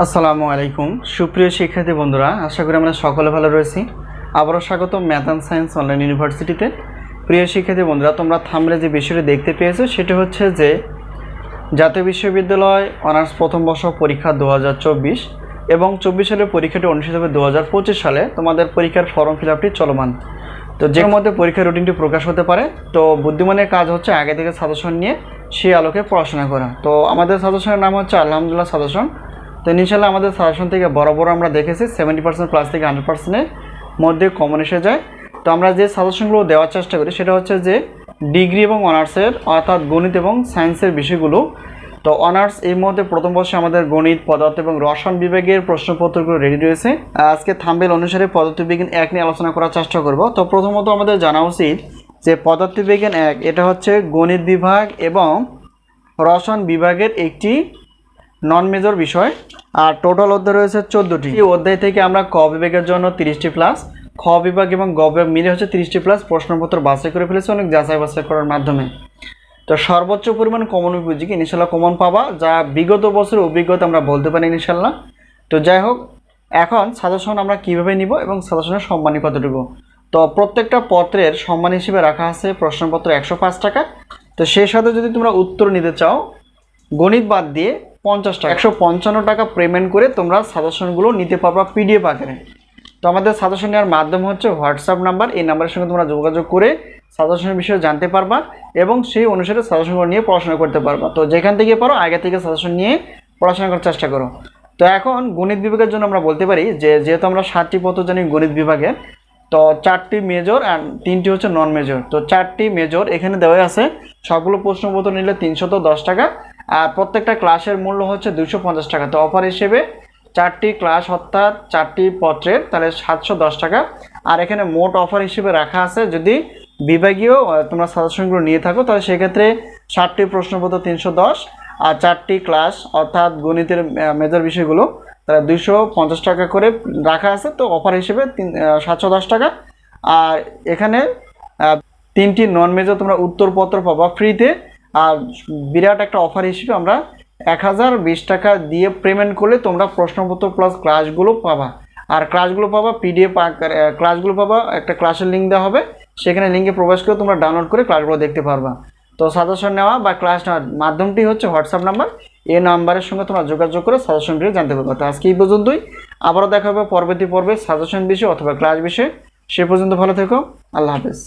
আসসালামু আলাইকুম সুপ্রিয় শিক্ষার্থী বন্ধুরা, আশা করি আমরা সকলে ভালো রয়েছি। আবারও স্বাগত ম্যাথ অ্যান্ড সায়েন্স অনলাইন ইউনিভার্সিটিতে। প্রিয় শিক্ষার্থী বন্ধুরা, তোমরা থাম্বনেলে যে বিষয়টি দেখতে পেয়েছো সেটা হচ্ছে যে জাতীয় বিশ্ববিদ্যালয় অনার্স প্রথম বর্ষ পরীক্ষা 2024 এবং 24 সালের পরীক্ষাটি অনুষ্ঠিত হবে 2025 সালে। তোমাদের পরীক্ষার ফর্ম ফিল আপটি চলমান। তো যে মধ্যে পরীক্ষার রুটিনটি প্রকাশ হতে পারে। তো বুদ্ধিমানের কাজ হচ্ছে আগে থেকে সাজেশন নিয়ে সেই আলোকে পড়াশোনা করা। তো আমাদের সাজেশনের নাম হচ্ছে আলহামদুলিল্লাহ সাজেশন। তো ইনশাআল্লাহ আমাদের সাজেশন থেকে বড় আমরা দেখেছি 70% প্লাস থেকে 100%-এর মধ্যে কমন এসে যায়। তো আমরা যে সাজেশনগুলো দেওয়ার চেষ্টা করি সেটা হচ্ছে যে ডিগ্রি এবং অনার্সের অর্থাৎ গণিত এবং সায়েন্সের বিষয়গুলো। তো অনার্স এর মধ্যে প্রথম বর্ষে আমাদের গণিত, পদার্থ এবং রসায়ন বিভাগের প্রশ্নপত্রগুলো রেডি রয়েছে। আজকে থাম্বনেল অনুসারে পদার্থবিজ্ঞান 1 নিয়ে আলোচনা করার চেষ্টা করব। তো প্রথমত আমাদের জানা উচিত যে পদার্থবিজ্ঞান 1 এটা হচ্ছে গণিত বিভাগ এবং রসায়ন বিভাগের একটি নন মেজর বিষয়। আর টোটাল অধ্যায় রয়েছে 14টি। এই অধ্যায় থেকে আমরা ক বিভাগের জন্য 30টি প্লাস, খ বিভাগ এবং গ বিভাগ মিলে হচ্ছে 30টি প্লাস প্রশ্নপত্র বাছাই করে ফেলেছে অনেক যাচাই বাছাই করার মাধ্যমে। তো সর্বোচ্চ পরিমাণ কমন উপযোগী ইনশাল্লাহ কমন পাবা, যা বিগত বছরের অভিজ্ঞতা আমরা বলতে পারি ইনশাল্লাহ। তো যাই হোক, এখন সাজেশন আমরা কিভাবে নিব এবং সাজেশনের সম্মানী কতটুকু। তো প্রত্যেকটা পত্রের সম্মান হিসেবে রাখা আছে প্রশ্নপত্র 105 টাকা। তো সেই সাথে যদি তোমরা উত্তর নিতে চাও গণিত বাদ দিয়ে 50 টাকা, 155 টাকা পেমেন্ট করে তোমরা সাজেশনগুলো নিতে পারবা পিডিএফ আকারে। তো আমাদের সাজেশন নেওয়ার মাধ্যম হচ্ছে হোয়াটসঅ্যাপ নাম্বার। এই নাম্বারের সঙ্গে তোমরা যোগাযোগ করে সাজেশনের বিষয়ে জানতে পারবা এবং সেই অনুসারে সাজেশনগুলো নিয়ে পড়াশোনা করতে পারবা। তো যেখান থেকে পারো আগে থেকে সাজেশন নিয়ে পড়াশোনা করার চেষ্টা করো। তো এখন গণিত বিভাগের জন্য আমরা বলতে পারি যে যেহেতু আমরা 7টি পত্র জানি গণিত বিভাগের, তো 4টি মেজর আর 3টি হচ্ছে নন মেজর। তো 4টি মেজর এখানে দেওয়া আছে। সবগুলো প্রশ্নপত্র নিলে 310 টাকা আর প্রত্যেকটা ক্লাসের মূল্য হচ্ছে 250 টাকা। তো অফার হিসেবে 4টি ক্লাস অর্থাৎ 4টি পত্রের তাহলে 710 টাকা। আর এখানে মোট অফার হিসেবে রাখা আছে যদি বিভাগীয় তোমরা সাজেশনগুলো নিয়ে থাকো তাহলে সেক্ষেত্রে 7টি প্রশ্নপত্র 310 আর 4টি ক্লাস অর্থাৎ গণিতের মেজর বিষয়গুলো তাহলে 250 টাকা করে রাখা আছে। তো অফার হিসেবে 710 টাকা। আর এখানে 3টি নন মেজর তোমরা উত্তরপত্র পাবা ফ্রিতে। আর বিরাট একটা অফার হিসেবে আমরা 1020 টাকা দিয়ে পেমেন্ট করলে তোমরা প্রশ্নপত্র প্লাস ক্লাসগুলো পাবা। আর ক্লাসগুলো পাবা পিডিএফ ক্লাসগুলো পাবা, একটা ক্লাসের লিঙ্ক দেওয়া হবে, সেখানে লিঙ্কে প্রবেশ করে তোমরা ডাউনলোড করে ক্লাসগুলো দেখতে পারবা। তো সাজেশন নেওয়া বা ক্লাস নেওয়ার মাধ্যমটি হচ্ছে হোয়াটসঅ্যাপ নাম্বার। এই নাম্বারের সঙ্গে তোমরা যোগাযোগ করে সাজেশন বিষয়ে জানতে পারবে। তো আজকে এই পর্যন্তই, আবারও দেখা হবে পরবর্তী পর্বে সাজেশন বিষয় অথবা ক্লাস বিষয়ে। সে পর্যন্ত ভালো থেকো, আল্লাহ হাফেজ।